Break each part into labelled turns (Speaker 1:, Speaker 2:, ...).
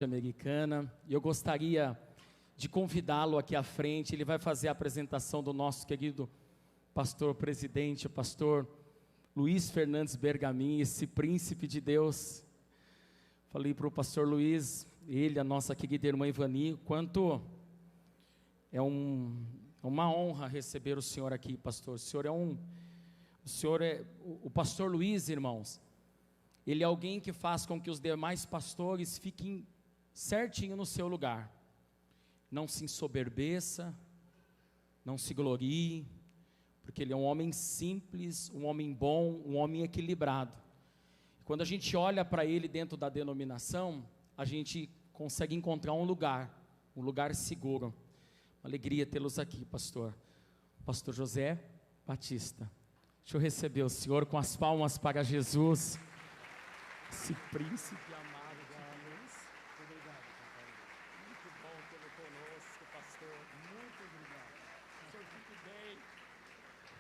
Speaker 1: Americana, e eu gostaria de convidá-lo aqui à frente. Ele vai fazer a apresentação do nosso querido pastor presidente, o pastor Luiz Fernandes Bergamin, esse príncipe de Deus. Falei para o pastor Luiz, ele, a nossa querida irmã Ivani, quanto é uma honra receber o senhor aqui, pastor. O pastor Luiz, irmãos, ele é alguém que faz com que os demais pastores fiquem certinho no seu lugar. Não se ensoberbeça, não se glorie, porque ele é um homem simples, um homem bom, um homem equilibrado. Quando a gente olha para ele dentro da denominação, a gente consegue encontrar um lugar seguro. Uma alegria tê-los aqui, pastor. Pastor José Batista. Deixa eu receber o senhor com as palmas para Jesus. Esse príncipe amado da luz. Muito obrigado, papai. Muito bom tê-lo conosco, pastor. Muito obrigado. O senhor fique bem.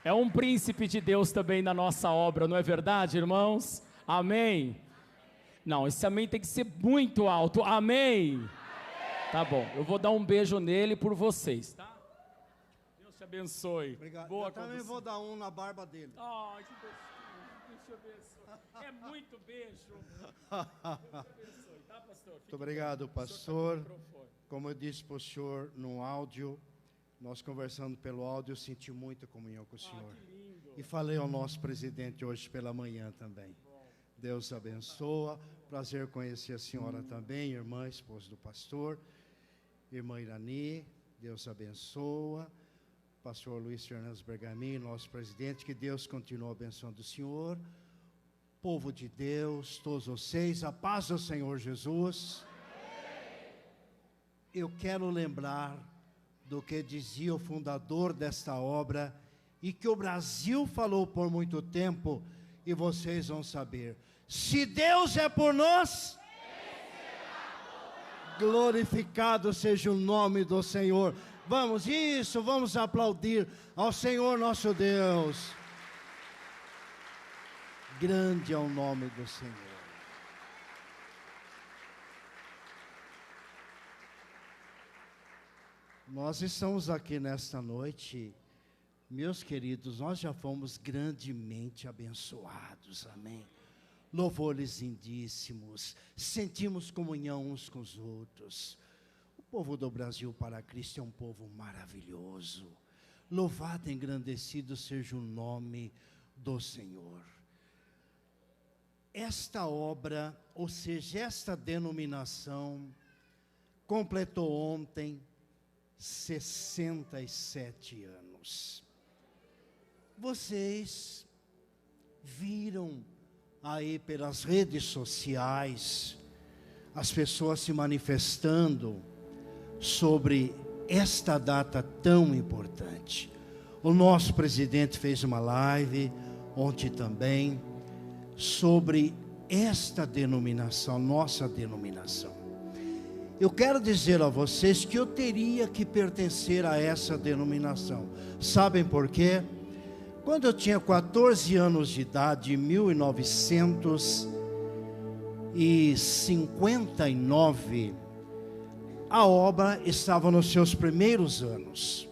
Speaker 1: É um príncipe de Deus também na nossa obra, não é verdade, irmãos? Amém? Não, esse amém tem que ser muito alto. Amém? Amém. Tá bom, eu vou dar um beijo nele por vocês, tá? Deus te abençoe.
Speaker 2: Obrigado.
Speaker 1: Boa
Speaker 2: eu também vou dar um na barba dele.
Speaker 1: Ai, que gostoso. Deus te abençoe. É muito beijo. Deus te abençoe, tá, pastor?
Speaker 2: Muito obrigado, pastor. Como eu disse para o senhor no áudio, nós conversando pelo áudio, eu senti muita comunhão com o senhor.
Speaker 1: Que lindo.
Speaker 2: E falei ao nosso presidente hoje pela manhã também. Deus abençoa. Prazer conhecer a senhora também, irmã, esposa do pastor. Irmã Irani, Deus abençoa. Pastor Luiz Fernandes Bergamin, nosso presidente, que Deus continue abençoando o senhor. Povo de Deus, todos vocês, a paz do Senhor Jesus. Eu quero lembrar do que dizia o fundador desta obra e que o Brasil falou por muito tempo, e vocês vão saber: se Deus é por nós, glorificado seja o nome do Senhor. Vamos aplaudir ao Senhor nosso Deus. Grande é o nome do Senhor. Nós estamos aqui nesta noite, meus queridos, nós já fomos grandemente abençoados, amém? Louvores lindíssimos, sentimos comunhão uns com os outros. O povo do Brasil para Cristo é um povo maravilhoso. Louvado e engrandecido seja o nome do Senhor. Esta obra, ou seja, esta denominação, completou ontem 67 anos. Vocês viram aí pelas redes sociais as pessoas se manifestando sobre esta data tão importante. O nosso presidente fez uma live ontem também sobre esta denominação, nossa denominação. Eu quero dizer a vocês que eu teria que pertencer a essa denominação. Sabem por quê? Quando eu tinha 14 anos de idade, em 1959, a obra estava nos seus primeiros anos.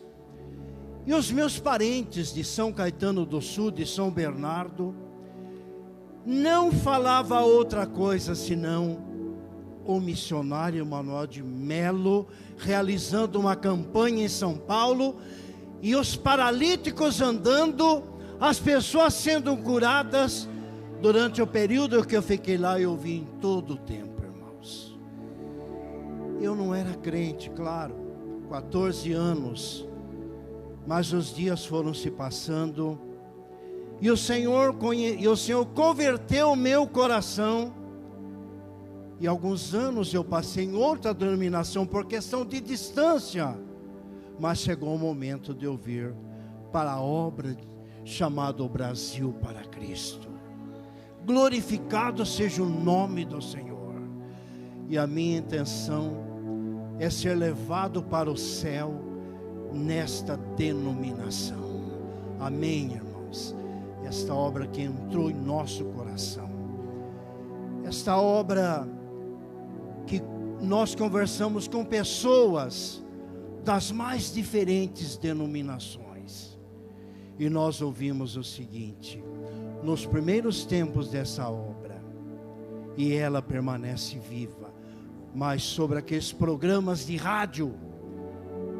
Speaker 2: E os meus parentes de São Caetano do Sul, de São Bernardo, não falava outra coisa senão o missionário Manuel de Melo realizando uma campanha em São Paulo, e os paralíticos andando, as pessoas sendo curadas. Durante o período que eu fiquei lá, eu vi em todo o tempo, irmãos. Eu não era crente, claro, 14 anos, mas os dias foram se passando, e o Senhor converteu o meu coração. E alguns anos eu passei em outra denominação por questão de distância, mas chegou o momento de eu vir para a obra chamada o Brasil para Cristo. Glorificado seja o nome do Senhor. E a minha intenção é ser levado para o céu nesta denominação. Amém, irmãos? Esta obra que entrou em nosso coração, esta obra que nós conversamos com pessoas das mais diferentes denominações. E nós ouvimos o seguinte: nos primeiros tempos dessa obra, e ela permanece viva, mas sobre aqueles programas de rádio,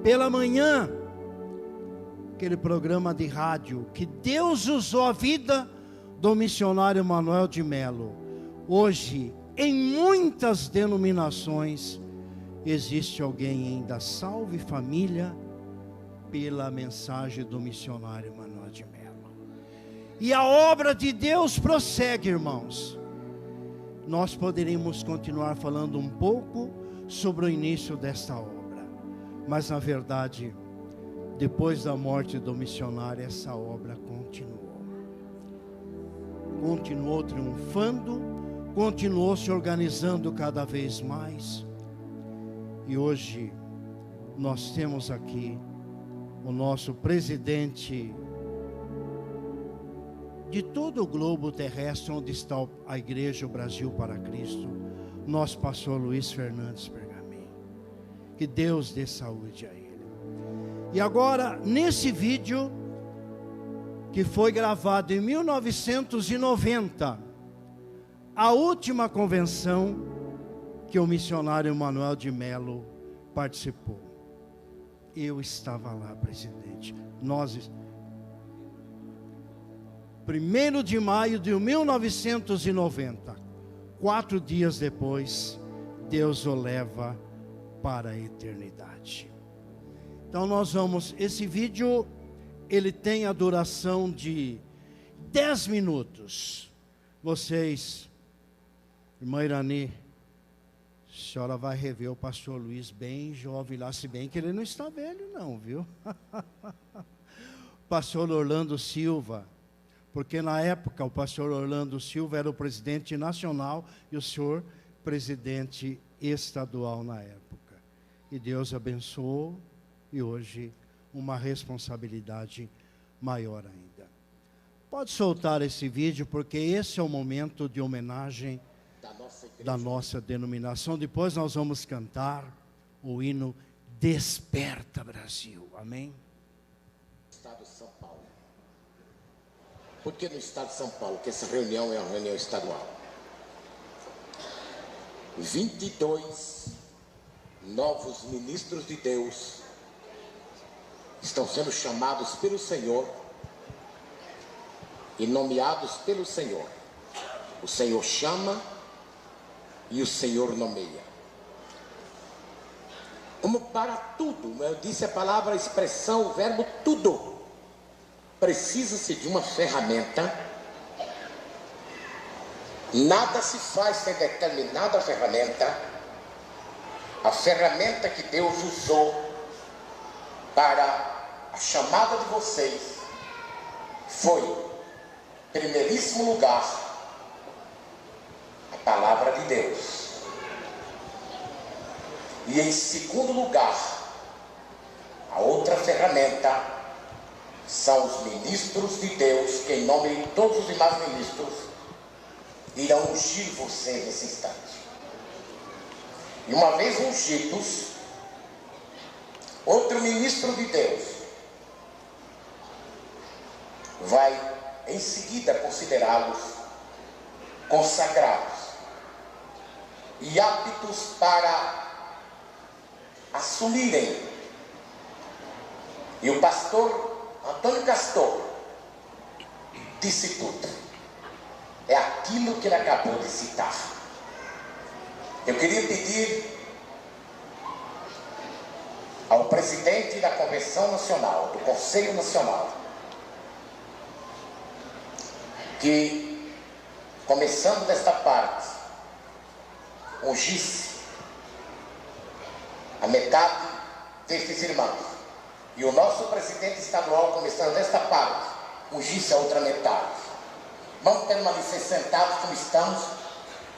Speaker 2: pela manhã, aquele programa de rádio, que Deus usou a vida do missionário Manuel de Melo. Hoje, em muitas denominações, existe alguém ainda salve família pela mensagem do missionário Manuel de Melo. E a obra de Deus prossegue, irmãos. Nós poderíamos continuar falando um pouco sobre o início desta obra, mas na verdade, depois da morte do missionário, essa obra continuou triunfando, continuou se organizando cada vez mais. E hoje nós temos aqui o nosso presidente de todo o globo terrestre onde está a Igreja o Brasil para Cristo, nosso pastor Luiz Fernandes Pergamin. Que Deus dê saúde a ele. E agora, nesse vídeo que foi gravado em 1990, a última convenção que o missionário Manuel de Melo participou. Eu estava lá, presidente. 1º de maio de 1990, 4 dias depois, Deus o leva para a eternidade. Então nós vamos, esse vídeo, ele tem a duração de 10 minutos. Vocês, irmã Irani, a senhora vai rever o pastor Luiz bem jovem lá, se bem que ele não está velho não, viu? Pastor Orlando Silva, porque na época o pastor Orlando Silva era o presidente nacional e o senhor presidente estadual na época. E Deus abençoou, e hoje uma responsabilidade maior ainda. Pode soltar esse vídeo, porque esse é o momento de homenagem da nossa denominação. Depois nós vamos cantar o hino Desperta Brasil. Amém?
Speaker 3: Estado de São Paulo. Por que no estado de São Paulo? Porque essa reunião é uma reunião estadual. 22 novos ministros de Deus estão sendo chamados pelo Senhor e nomeados pelo Senhor. O Senhor chama e o Senhor nomeia. Como para tudo, eu disse a palavra, a expressão, o verbo tudo, precisa-se de uma ferramenta. Nada se faz sem determinada ferramenta. A ferramenta que Deus usou para a chamada de vocês foi, em primeiríssimo lugar, a palavra de Deus. E em segundo lugar, a outra ferramenta são os ministros de Deus, que em nome de todos os demais ministros irão ungir você nesse instante. E uma vez ungidos, outro ministro de Deus vai em seguida considerá-los consagrados e aptos para assumirem. E o pastor Antônio Castor disse tudo. É aquilo que ele acabou de citar. Eu queria pedir ao presidente da Convenção Nacional, do Conselho Nacional, que, começando desta parte, ungisse a metade destes irmãos, e o nosso presidente estadual, começando desta parte, ungisse a outra metade. Vamos permanecer sentados como estamos.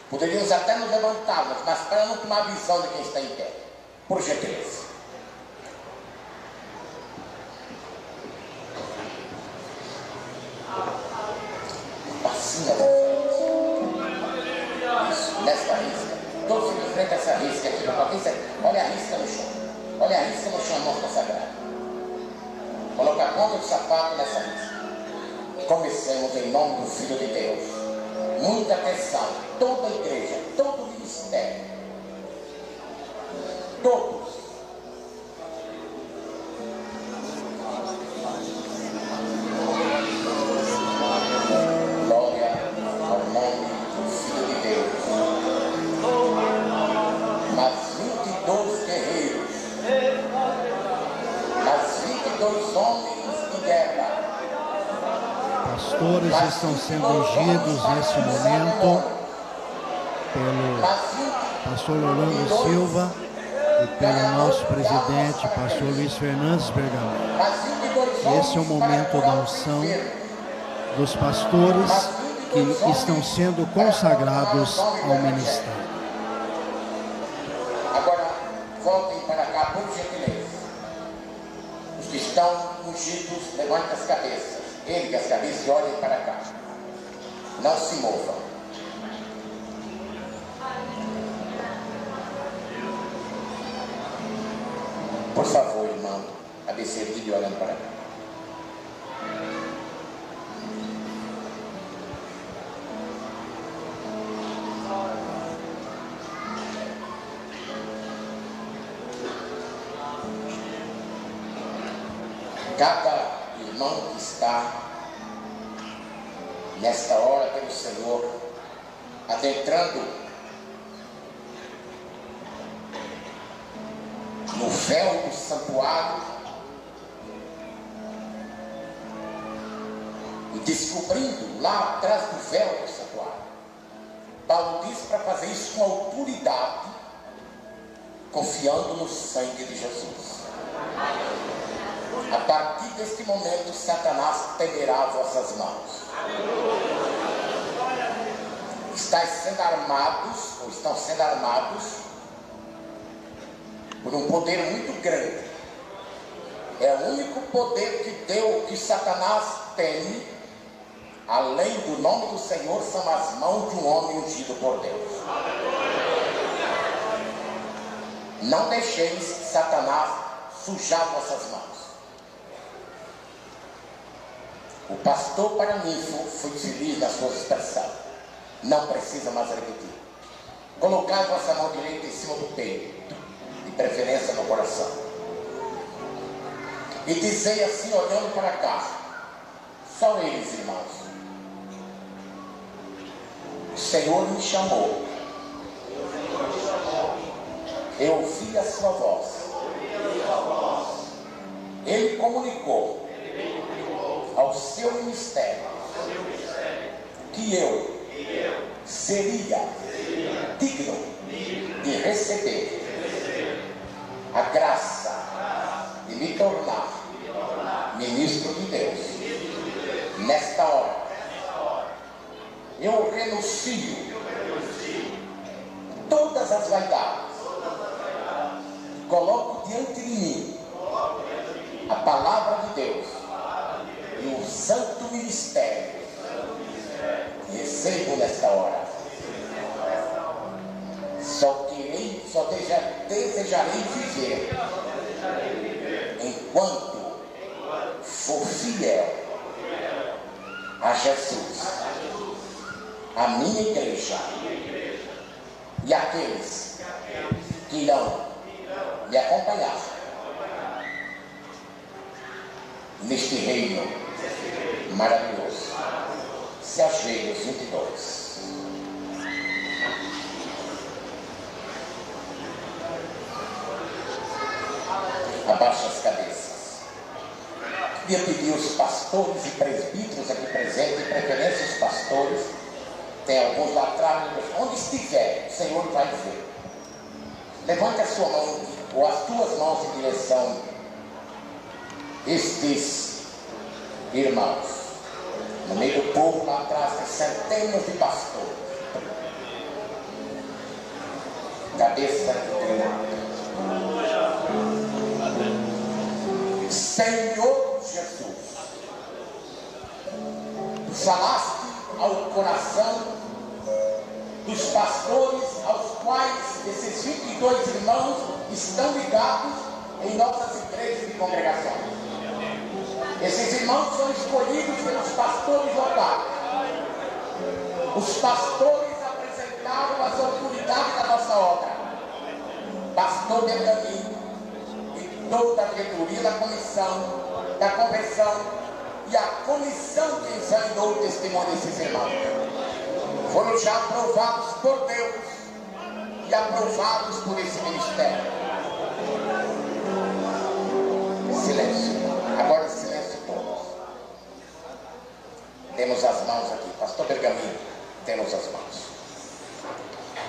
Speaker 3: Poderíamos até nos levantarmos, mas para não tomar a visão de quem está em pé, por gentileza. Passinha da frente. Isso, nesta risca. todos em frente a essa risca aqui. Olha a risca no chão. Olha a risca no chão, irmão consagrado. Coloca a ponta do sapato nessa risca. Comecemos em nome do Filho de Deus. Muita atenção. Toda a igreja, todo o ministério. Todos. Glória ao nome do Filho de Deus. Mas 22 guerreiros, mas 22 homens de guerra.
Speaker 2: Pastores estão sendo ungidos nesse momento pelo pastor Orlando Silva e pelo nosso presidente, pastor Luiz Fernandes Bergamot. Esse é o momento da unção dos pastores que estão sendo consagrados ao ministério.
Speaker 3: Agora, voltem para cá, por gentileza. Os que estão ungidos, levantem as cabeças. Erguem as cabeças e olhem para cá. Não se movam. Por favor, irmão, cabeça erguida e olhando para cá. Cada irmão que está nesta hora pelo Senhor, adentrando no véu do santuário e descobrindo lá atrás do véu do santuário. Paulo diz para fazer isso com autoridade, confiando no sangue de Jesus. A partir deste momento, Satanás temerá vossas mãos. Estão sendo armados por um poder muito grande. É o único poder que Satanás tem, além do nome do Senhor, são as mãos de um homem ungido por Deus. Não deixeis Satanás sujar vossas mãos. O pastor Paraninfo foi feliz na sua expressão. Não precisa mais repetir. Colocai vossa mão direita em cima do peito, de preferência no coração. E dizei assim, olhando para cá, só eles, irmãos. O Senhor me chamou. Eu ouvi a sua voz. Ele comunicou ao seu ministério que eu seria digno de receber a graça de me tornar ministro de Deus. Nesta hora eu renuncio todas as vaidades, coloco diante de mim a palavra de Deus e o santo ministério que recebo nesta hora. Só desejarei viver enquanto for fiel a Jesus, a minha igreja e aqueles que irão me acompanhar neste reino maravilhoso. Se ajoelhe, os 22. Abaixa as cabeças. Queria pedir os pastores e presbíteros aqui presentes, em preferência os pastores, tem alguns lá atrás, onde estiver, o Senhor vai ver. Levante a sua mão, ou as tuas mãos em direção estes irmãos. No meio do povo lá atrás tem centenas de pastores. Cabeça inclinada. Senhor Jesus, tu falaste ao coração dos pastores aos quais esses 22 irmãos estão ligados em nossas igrejas e congregações. Esses irmãos são escolhidos pelos pastores locais. Os pastores apresentaram as autoridades da nossa obra. Pastor Bergamini e toda a diretoria da comissão, da convenção e a comissão que examinou o testemunho desses irmãos foram já aprovados por Deus e aprovados por esse ministério. Silêncio. Agora silêncio todos. Temos as mãos aqui. Pastor Bergamini, temos as mãos.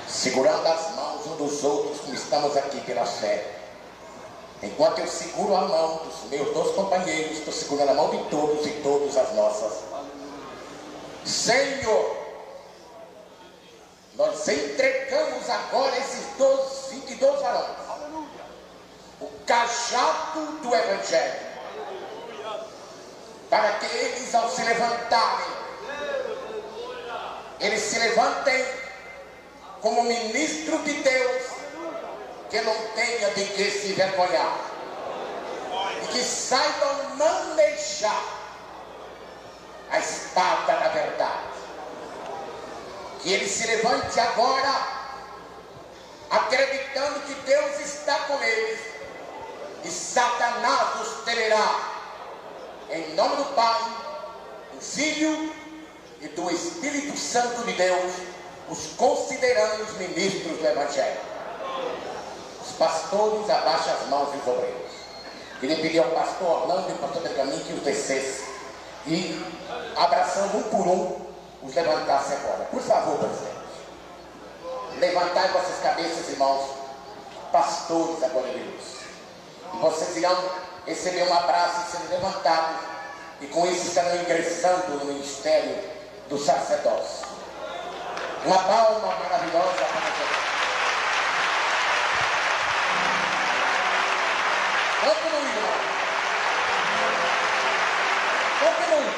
Speaker 3: Segurando as mãos um dos outros, como estamos aqui pela fé. Enquanto eu seguro a mão dos meus 2 companheiros, estou segurando a mão de todos e todas as nossas. Senhor, nós entregamos agora esses 22 varões, o cajado do Evangelho, para que eles, ao se levantarem, eles se levantem como ministro de Deus, que não tenha de que se envergonhar, e que saibam manejar a espada da verdade. Que ele se levante agora, acreditando que Deus está com eles, e Satanás os temerá. Em nome do Pai, do Filho e do Espírito Santo de Deus, os consideramos ministros do Evangelho. Os pastores abaixam as mãos dos obreiros. Queria pedir ao pastor Orlando e ao pastor Bergamini que os descesse e, abraçando um por um, os levantasse agora. Por favor, presidente. Levantai vossas cabeças, irmãos, pastores agora de luz. E vocês irão receber um abraço e serem levantados, e com isso estarão ingressando no ministério do sacerdócio. Uma palma maravilhosa para vocês. Continue, irmão. Continue.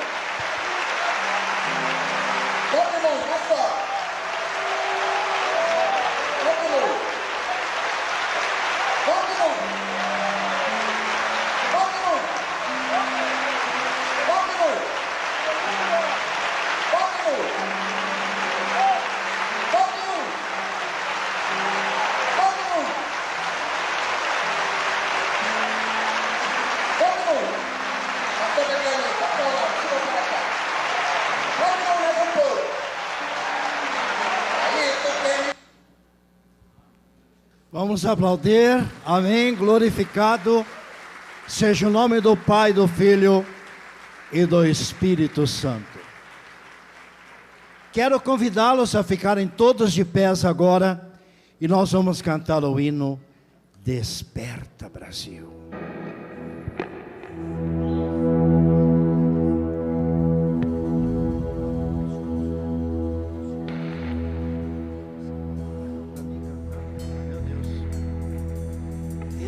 Speaker 3: Continue, pastor. Continue. Continue. Continue. Continue. Continue. Continue. Continue. Pastor Bergamini, pastor Orlando, suba para cá. Continue mais um pouco. Aí, eu tenho.
Speaker 2: Vamos aplaudir, amém, glorificado seja o nome do Pai, do Filho e do Espírito Santo. Quero convidá-los a ficarem todos de pés agora, e nós vamos cantar o hino Desperta, Brasil.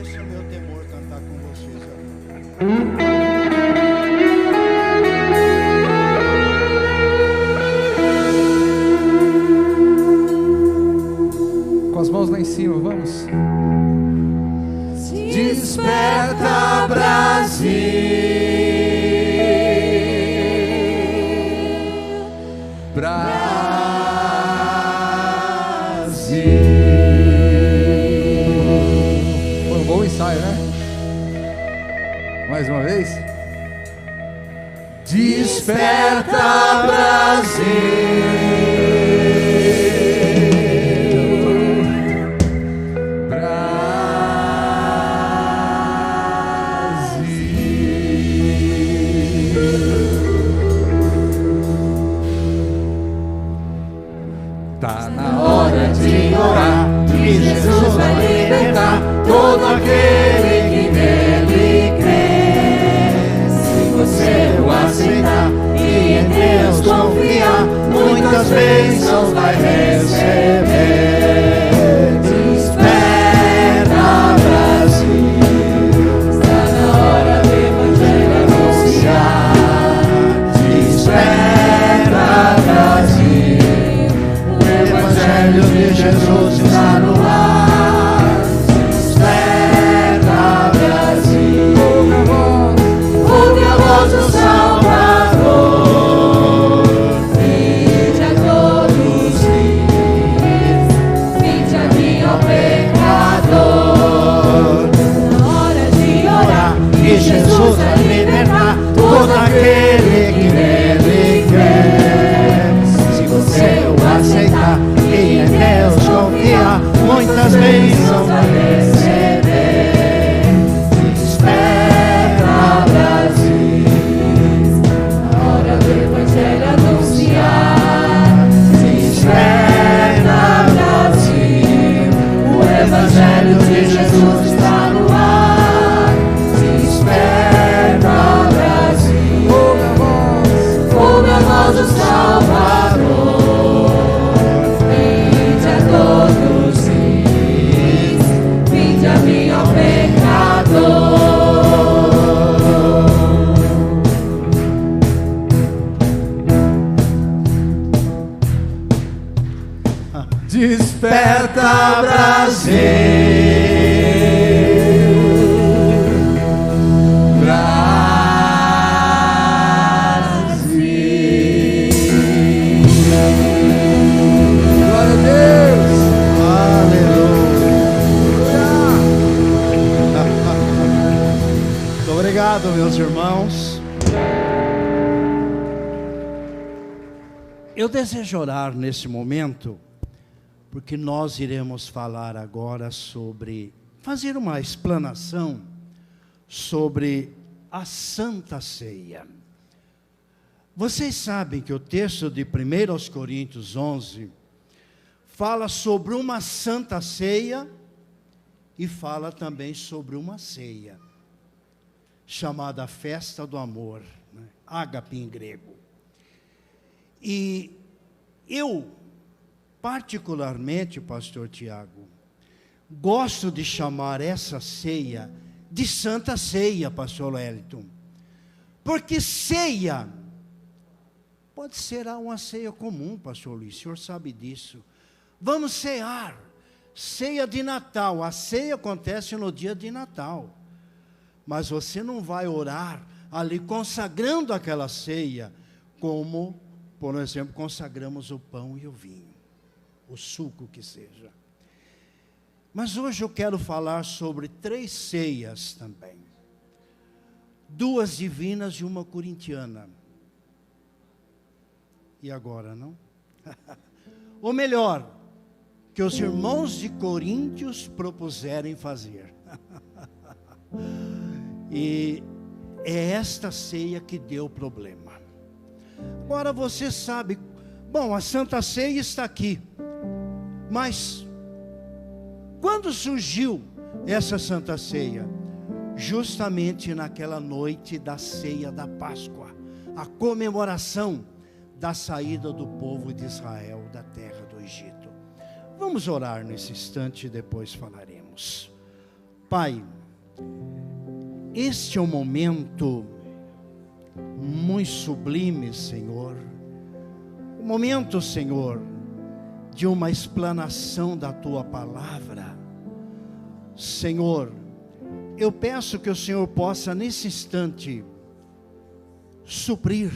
Speaker 2: Esse é o meu temor, cantar com vocês agora.
Speaker 4: Com as mãos lá em cima, vamos.
Speaker 5: Desperta, Brasil,
Speaker 4: Brasil. Foi um bom ensaio, né? Mais uma vez.
Speaker 5: desperta, Brasil.
Speaker 4: Tá na hora de
Speaker 5: Orar, que Jesus vai libertar todo aquele que nele crê. Se você o aceitar e em Deus confiar, muitas bênçãos vai receber. Desperta, Brasil, está na hora do Evangelho anunciar. Desperta, Brasil,
Speaker 2: aceitar e em Deus confiar, muitas bênçãos vai receber. Desperta, Brasil,
Speaker 5: Na hora do Evangelho anunciar.
Speaker 2: desperta,
Speaker 5: Brasil, o Evangelho de Jesus está no ar.
Speaker 2: desperta,
Speaker 5: Brasil, ouve a voz do Salvador. Vinde a todos, vinde a mim, ó pecador.
Speaker 4: Desperta,
Speaker 2: Brasil.
Speaker 4: Glória a Deus.
Speaker 2: Aleluia. Muito obrigado, meus irmãos. Eu desejo orar nesse momento, porque nós iremos falar agora sobre, fazer uma explanação sobre a Santa Ceia. Vocês sabem que o texto de 1 Coríntios 11 fala sobre uma Santa Ceia e fala também sobre uma ceia, chamada Festa do Amor, né? Ágape em grego. E eu, particularmente, pastor Tiago, gosto de chamar essa ceia de Santa Ceia, pastor Wellington, porque ceia pode ser uma ceia comum, pastor Luiz, o senhor sabe disso. Vamos cear, ceia de Natal, a ceia acontece no dia de Natal, mas você não vai orar ali consagrando aquela ceia, como, por exemplo, consagramos o pão e o vinho, o suco que seja. Mas hoje eu quero falar sobre 3 ceias também. 2 divinas e uma corintiana. E agora, não? Ou melhor, que os irmãos de Coríntios propuserem fazer. E é esta ceia que deu problema. Agora você sabe, bom, a Santa Ceia está aqui, mas quando surgiu essa Santa Ceia? Justamente naquela noite da ceia da Páscoa, a comemoração da saída do povo de Israel da terra do Egito. Vamos orar nesse instante e depois falaremos. Pai, este é um momento muito sublime, Senhor. Um momento, Senhor, de uma explanação da Tua palavra. Senhor, eu peço que o Senhor possa nesse instante suprir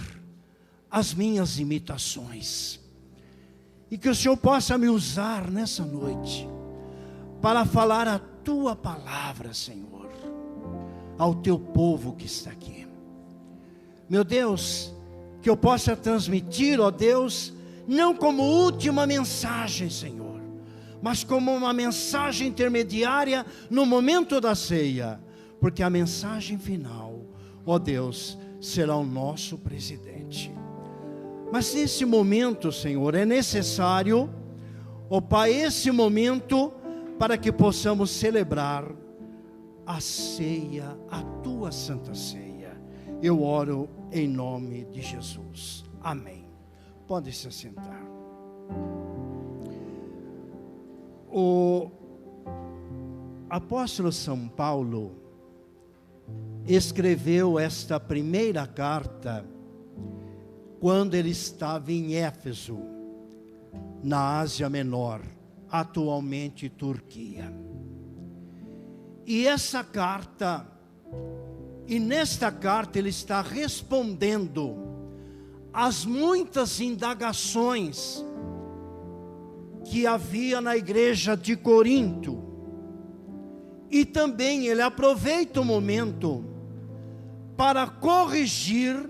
Speaker 2: as minhas imitações, e que o Senhor possa me usar nessa noite para falar a Tua palavra, Senhor, ao Teu povo que está aqui. Meu Deus, que eu possa transmitir, ó Deus, não como última mensagem, Senhor, mas como uma mensagem intermediária no momento da ceia, porque a mensagem final, ó Deus, será o nosso presidente. Mas nesse momento, Senhor, é necessário, ó Pai, esse momento para que possamos celebrar a ceia, a Tua Santa Ceia. Eu oro em nome de Jesus. Amém. Pode se assentar. O apóstolo São Paulo escreveu esta primeira carta quando ele estava em Éfeso, na Ásia Menor, atualmente Turquia. E essa carta, e nesta carta ele está respondendo às muitas indagações que havia na igreja de Corinto. E também ele aproveita o momento para corrigir,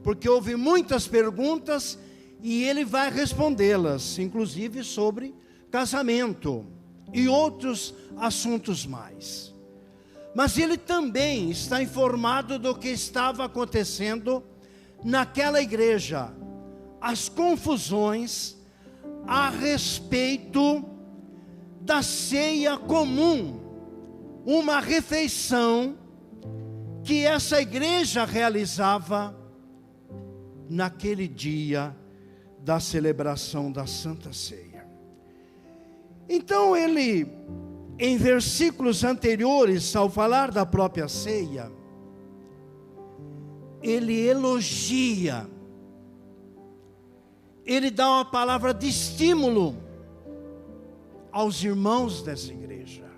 Speaker 2: porque houve muitas perguntas, e ele vai respondê-las, inclusive sobre casamento e outros assuntos mais. Mas ele também está informado do que estava acontecendo naquela igreja, as confusões a respeito da ceia comum, uma refeição que essa igreja realizava naquele dia da celebração da Santa Ceia. Então ele, em versículos anteriores, ao falar da própria ceia, ele elogia, ele dá uma palavra de estímulo aos irmãos dessa igreja.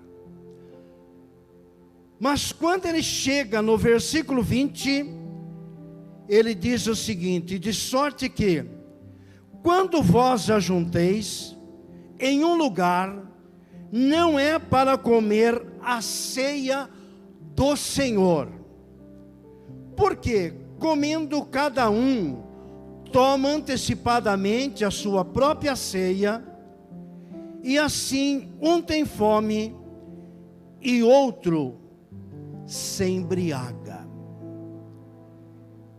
Speaker 2: Mas quando ele chega no versículo 20, ele diz o seguinte: de sorte que, quando vós ajunteis em um lugar, não é para comer a ceia do Senhor, porque comendo cada um, toma antecipadamente a sua própria ceia, e assim um tem fome e outro se embriaga.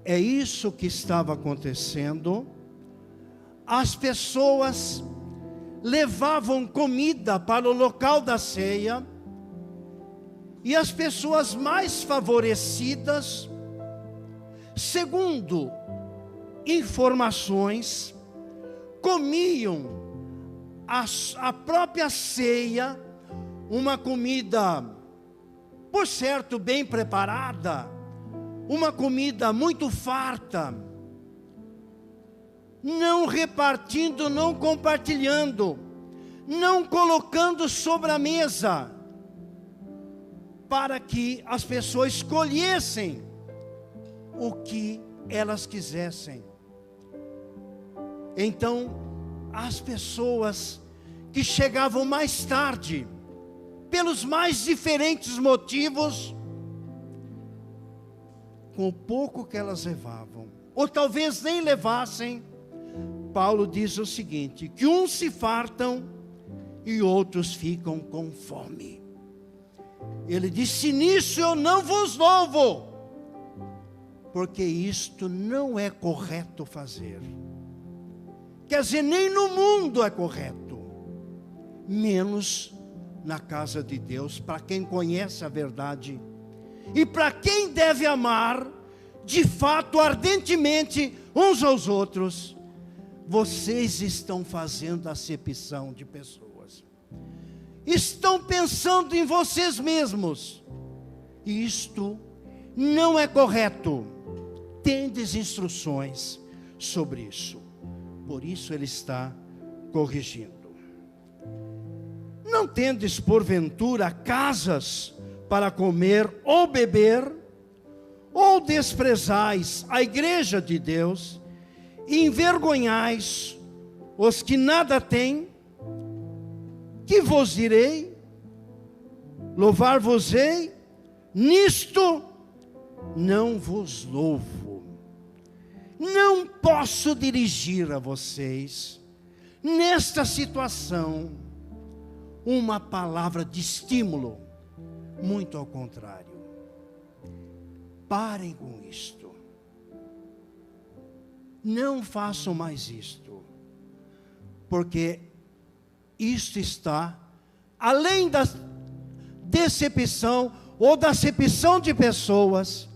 Speaker 2: É isso que estava acontecendo. As pessoas levavam comida para o local da ceia, e as pessoas mais favorecidas, segundo informações, comiam a própria ceia, uma comida, por certo, bem preparada, uma comida muito farta, não repartindo, não compartilhando, não colocando sobre a mesa, para que as pessoas escolhessem o que elas quisessem. Então, as pessoas que chegavam mais tarde, pelos mais diferentes motivos, com o pouco que elas levavam, ou talvez nem levassem, Paulo diz o seguinte: que uns se fartam e outros ficam com fome. Ele disse: nisso eu não vos louvo, porque isto não é correto fazer. Quer dizer, nem no mundo é correto, menos na casa de Deus, para quem conhece a verdade e para quem deve amar de fato ardentemente uns aos outros. Vocês estão fazendo acepção de pessoas, estão pensando em vocês mesmos, e isto não é correto. Tendes instruções sobre isso. Por isso ele está corrigindo. Não tendes porventura casas para comer ou beber, ou desprezais a igreja de Deus, e envergonhais os que nada têm? Que vos direi? Louvar-vos-ei? Nisto não vos louvo. Não posso dirigir a vocês, nesta situação, uma palavra de estímulo. Muito ao contrário. Parem com isto. Não façam mais isto, porque isto está além da decepção ou da acepção de pessoas.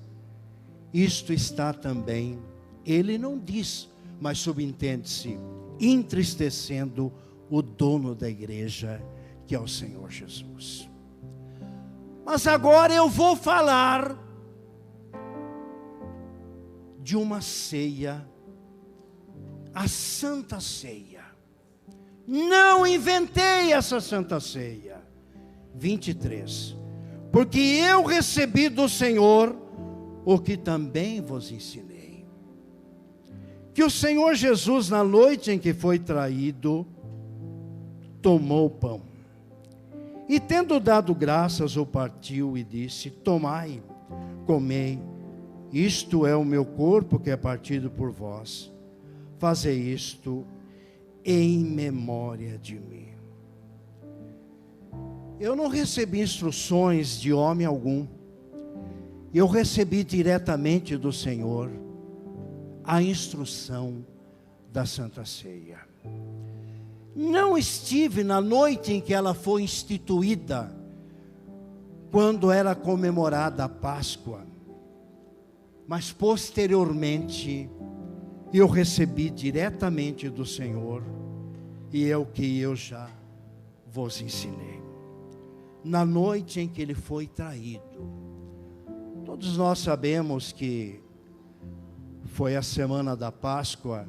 Speaker 2: Isto está também, ele não diz, mas subentende-se, entristecendo o dono da igreja, que é o Senhor Jesus. Mas agora eu vou falar de uma ceia, a Santa Ceia. Não inventei essa Santa Ceia. 23. Porque eu recebi do Senhor o que também vos ensinei. Que o Senhor Jesus, na noite em que foi traído, tomou o pão. E tendo dado graças, o partiu e disse: tomai, comei, isto é o meu corpo que é partido por vós. fazei isto em memória de mim. Eu não recebi instruções de homem algum. Eu recebi diretamente do Senhor a instrução da Santa Ceia. Não estive na noite em que ela foi instituída, quando era comemorada a Páscoa, mas posteriormente eu recebi diretamente do Senhor, e é o que eu já vos ensinei. Na noite em que ele foi traído, todos nós sabemos que foi a semana da Páscoa,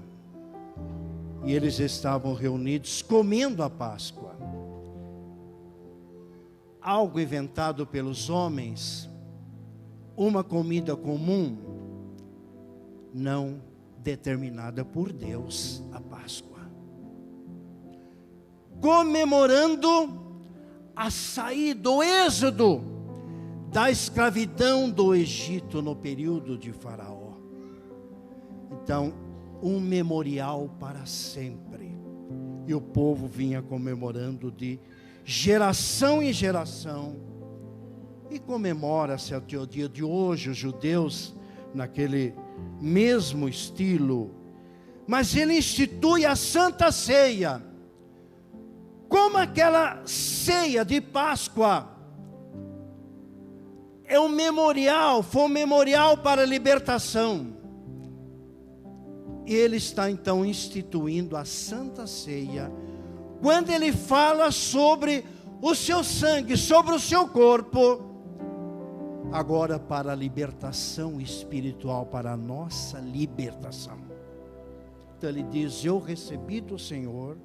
Speaker 2: e eles estavam reunidos comendo a Páscoa. Algo inventado pelos homens, uma comida comum, não determinada por Deus, a Páscoa. Comemorando a saída, o êxodo da escravidão do Egito no período de Faraó. Então, um memorial para sempre. E o povo vinha comemorando de geração em geração. E comemora-se até o dia de hoje, os judeus, naquele mesmo estilo. Mas ele institui a Santa Ceia, como aquela ceia de Páscoa. É um memorial, foi um memorial para a libertação. E ele está então instituindo a Santa Ceia, quando ele fala sobre o seu sangue, sobre o seu corpo, agora para a libertação espiritual, para a nossa libertação. Então ele diz: eu recebi do Senhor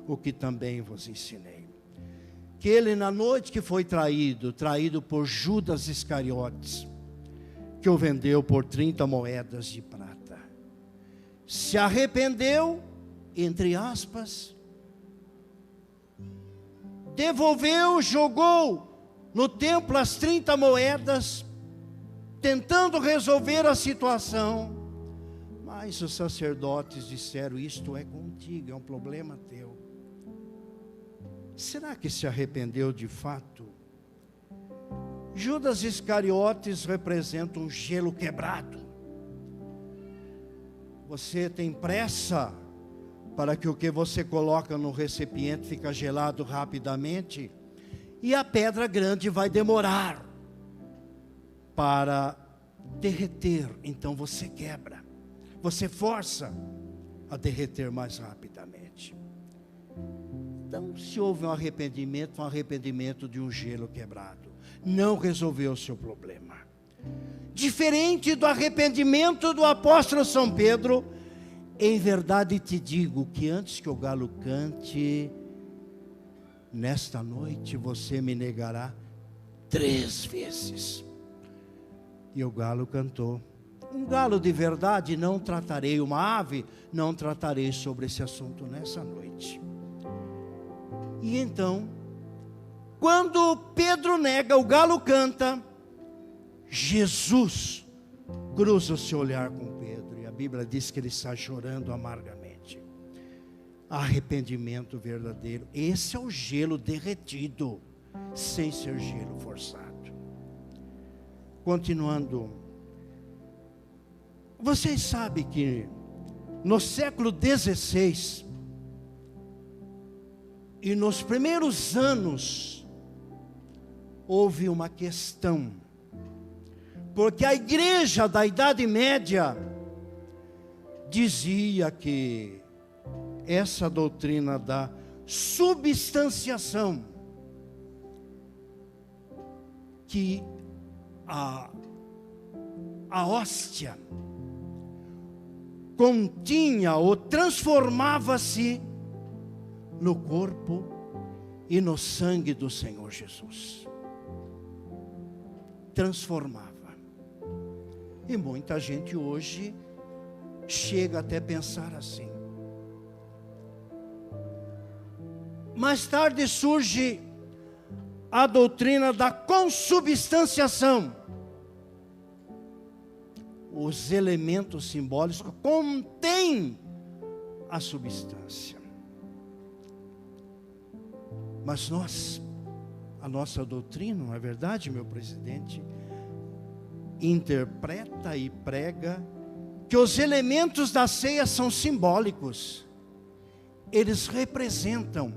Speaker 2: o que também vos ensinei. Que ele, na noite que foi traído por Judas Iscariotes, que o vendeu por 30 moedas de prata, se arrependeu, entre aspas, devolveu, jogou no templo as 30 moedas, tentando resolver a situação. Mas os sacerdotes disseram: isto é contigo, é um problema teu. Será que se arrependeu de fato? Judas Iscariotes representa um gelo quebrado. Você tem pressa para que o que você coloca no recipiente fica gelado rapidamente, e a pedra grande vai demorar para derreter. Então você quebra, você força a derreter mais rapidamente. Então, se houve um arrependimento de um gelo quebrado, não resolveu o seu problema. Diferente do arrependimento do apóstolo São Pedro, em verdade te digo que antes que o galo cante, nesta noite você me negará 3 vezes. E o galo cantou. Um galo de verdade não tratarei, uma ave não tratarei sobre esse assunto nessa noite. E então, quando Pedro nega, o galo canta, Jesus cruza o seu olhar com Pedro, e a Bíblia diz que ele está chorando amargamente. Arrependimento verdadeiro. Esse é o gelo derretido, sem ser gelo forçado. Continuando, vocês sabem que no século XVI e nos primeiros anos houve uma questão, porque a igreja da Idade Média dizia que essa doutrina da substanciação, que a hóstia continha ou transformava-se no corpo e no sangue do Senhor Jesus. Transformava. E muita gente hoje chega até a pensar assim. Mais tarde surge a doutrina da consubstanciação. Os elementos simbólicos contêm a substância. Mas a nossa doutrina, não é verdade, meu presidente, interpreta e prega que os elementos da ceia são simbólicos. Eles representam,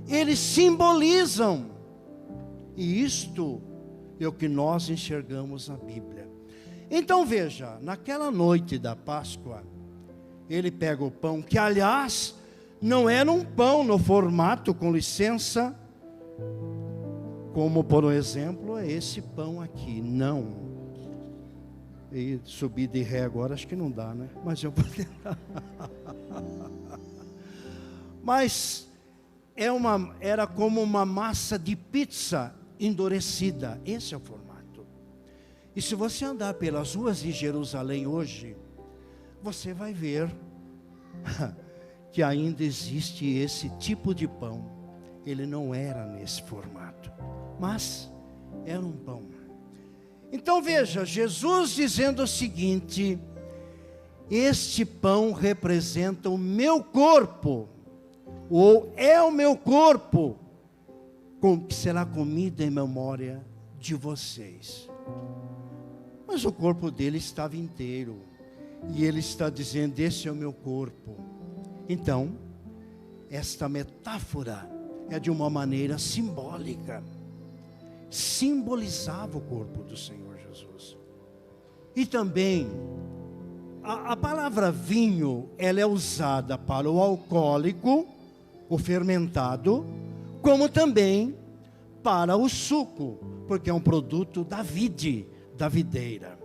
Speaker 2: eles simbolizam. E isto é o que nós enxergamos na Bíblia. Então veja, naquela noite da Páscoa, ele pega o pão, que aliás, não era um pão no formato, com licença, como por exemplo, é esse pão aqui, não. E subir de ré agora, acho que não dá, né? Mas eu vou tentar. Mas era como uma massa de pizza endurecida. Esse é o formato. E se você andar pelas ruas de Jerusalém hoje, você vai ver que ainda existe esse tipo de pão. Ele não era nesse formato, mas era um pão. Então veja, Jesus dizendo o seguinte: este pão representa o meu corpo, ou é o meu corpo, que será comido em memória de vocês. Mas o corpo dele estava inteiro, e ele está dizendo: esse é o meu corpo. Então, esta metáfora é de uma maneira simbólica, simbolizava o corpo do Senhor Jesus. E também, a palavra vinho, ela é usada para o alcoólico, o fermentado, como também para o suco, porque é um produto da vide, da videira.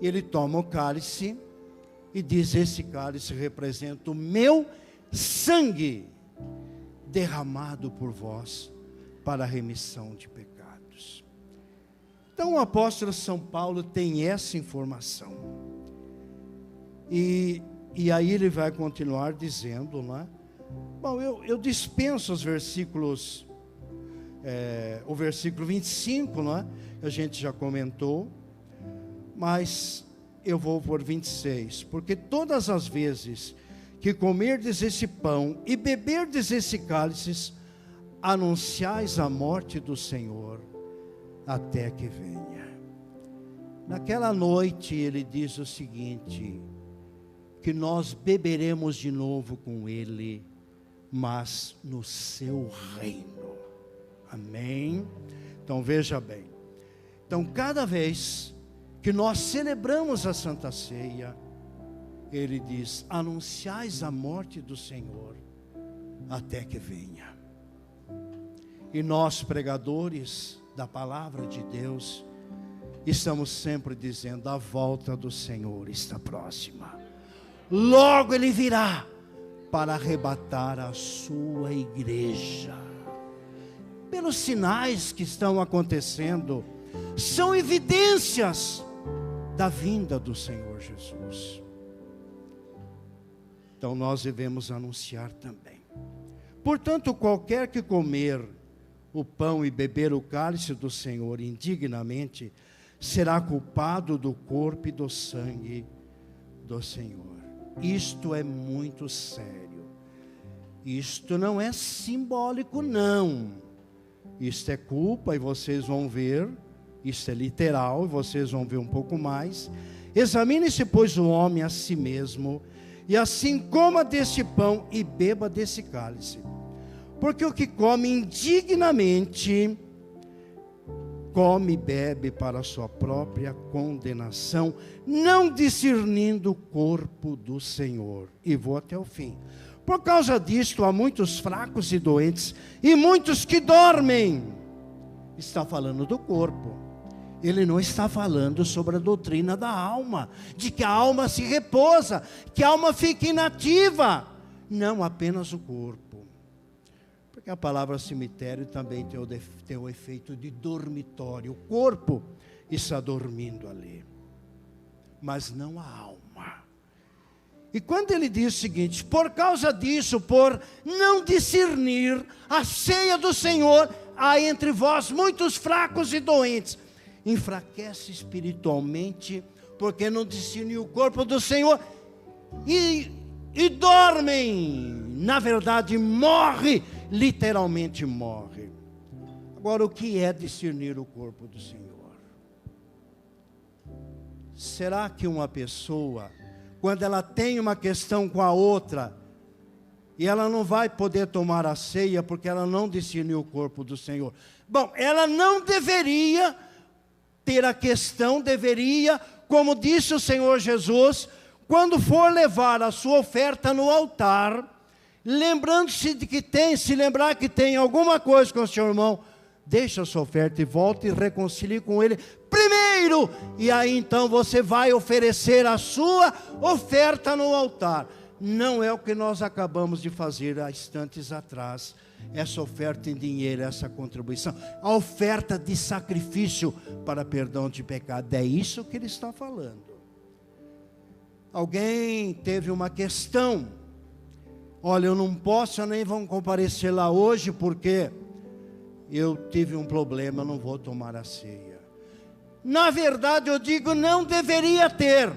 Speaker 2: Ele toma o cálice e diz: esse cálice representa o meu sangue, derramado por vós, para a remissão de pecados. Então o apóstolo São Paulo tem essa informação. E aí ele vai continuar dizendo, né? Bom, eu dispenso os versículos, o versículo 25, né? A gente já comentou, mas eu vou por 26, porque todas as vezes que comerdes esse pão e beberdes esse cálice, anunciais a morte do Senhor até que venha. Naquela noite ele diz o seguinte: que nós beberemos de novo com ele, mas no seu reino. Amém? Então veja bem. Então cada vez que nós celebramos a Santa Ceia, ele diz: anunciais a morte do Senhor até que venha. E nós, pregadores da palavra de Deus, estamos sempre dizendo: a volta do Senhor está próxima. Logo ele virá para arrebatar a sua igreja. Pelos sinais que estão acontecendo, são evidências da vinda do Senhor Jesus. Então nós devemos anunciar também. Portanto, qualquer que comer o pão e beber o cálice do Senhor indignamente, será culpado do corpo e do sangue do Senhor. Isto é muito sério. Isto não é simbólico, não. Isto é culpa, e vocês vão ver. Isto é literal, e vocês vão ver um pouco mais. Examine-se, pois, o homem a si mesmo, e assim coma deste pão e beba desse cálice. Porque o que come indignamente, come e bebe para a sua própria condenação, não discernindo o corpo do Senhor. E vou até o fim. Por causa disto, há muitos fracos e doentes, e muitos que dormem. Está falando do corpo. Ele não está falando sobre a doutrina da alma, de que a alma se repousa, que a alma fica inativa. Não, apenas o corpo. Porque a palavra cemitério também tem o efeito de dormitório. O corpo está dormindo ali, mas não a alma. E quando ele diz o seguinte: por causa disso, por não discernir a ceia do Senhor, há entre vós muitos fracos e doentes. Enfraquece espiritualmente, porque não discerniu o corpo do Senhor. E e dormem. Na verdade, morre, literalmente morre. Agora, o que é discernir o corpo do Senhor? Será que uma pessoa, quando ela tem uma questão com a outra, e ela não vai poder tomar a ceia porque ela não discerniu o corpo do Senhor? Bom, ela não deveria ter a questão, deveria, como disse o Senhor Jesus, quando for levar a sua oferta no altar, lembrando-se de que tem, se lembrar que tem alguma coisa com o seu irmão, deixa a sua oferta e volta e reconcilie com ele primeiro, e aí então você vai oferecer a sua oferta no altar. Não é o que nós acabamos de fazer há instantes atrás, essa oferta em dinheiro, essa contribuição, a oferta de sacrifício para perdão de pecado, é isso que ele está falando. Alguém teve uma questão, olha, eu não posso, eu nem vou comparecer lá hoje, porque eu tive um problema, não vou tomar a ceia. Na verdade, eu digo, não deveria ter.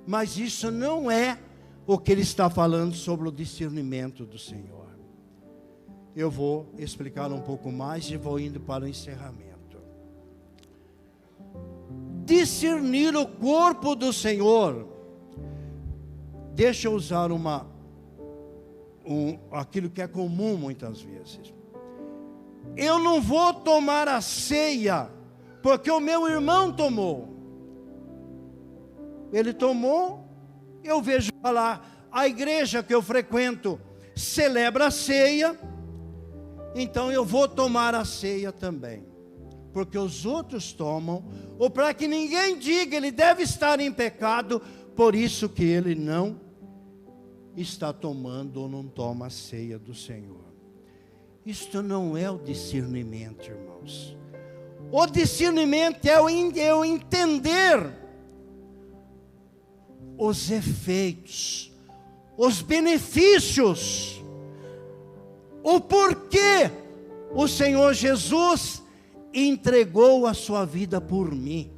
Speaker 2: Mas isso não é o que ele está falando sobre o discernimento do Senhor. Eu vou explicar um pouco mais e vou indo para o encerramento. Discernir o corpo do Senhor. Deixa eu usar aquilo que é comum muitas vezes. Eu não vou tomar a ceia porque o meu irmão tomou. Ele tomou, eu vejo lá, a igreja que eu frequento celebra a ceia, então eu vou tomar a ceia também, porque os outros tomam, ou para que ninguém diga, ele deve estar em pecado, por isso que ele não está tomando ou não toma a ceia do Senhor. Isto não é o discernimento, irmãos. O discernimento é o entender os efeitos, os benefícios, o porquê o Senhor Jesus entregou a sua vida por mim,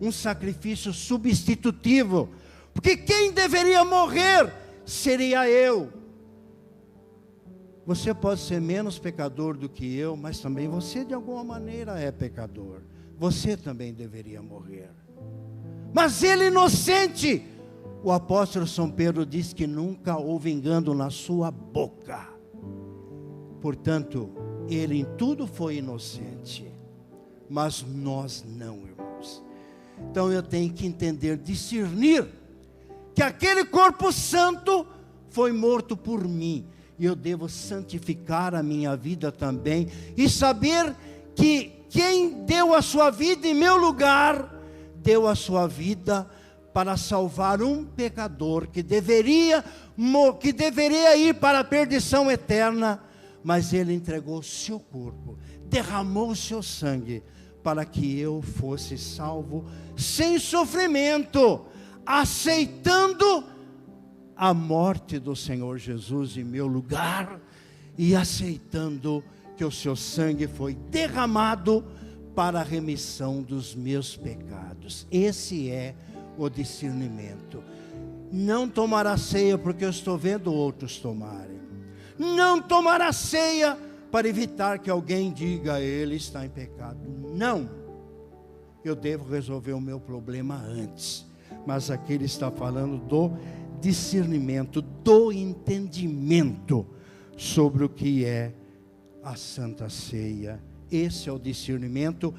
Speaker 2: um sacrifício substitutivo, porque quem deveria morrer seria eu. Você pode ser menos pecador do que eu, mas também você de alguma maneira é pecador. Você também deveria morrer. Mas ele inocente, o apóstolo São Pedro diz que nunca houve engano na sua boca. Portanto, ele em tudo foi inocente, mas nós não, irmãos. Então eu tenho que entender, discernir, que aquele corpo santo foi morto por mim. E eu devo santificar a minha vida também, e saber que quem deu a sua vida em meu lugar, deu a sua vida para salvar um pecador que deveria ir para a perdição eterna, mas ele entregou o seu corpo, derramou o seu sangue, para que eu fosse salvo, sem sofrimento, aceitando a morte do Senhor Jesus em meu lugar, e aceitando que o seu sangue foi derramado para a remissão dos meus pecados. Esse é o discernimento. Não tomar a ceia porque eu estou vendo outros tomarem. Não tomar a ceia para evitar que alguém diga, ele está em pecado. Não. Eu devo resolver o meu problema antes. Mas aqui ele está falando do discernimento, do entendimento sobre o que é a Santa Ceia. Esse é o discernimento.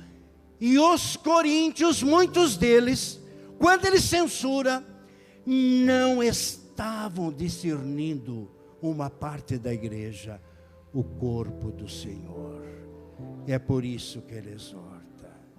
Speaker 2: E os coríntios, muitos deles, quando ele censura, não estavam discernindo uma parte da igreja, o corpo do Senhor. É por isso que ele exorta.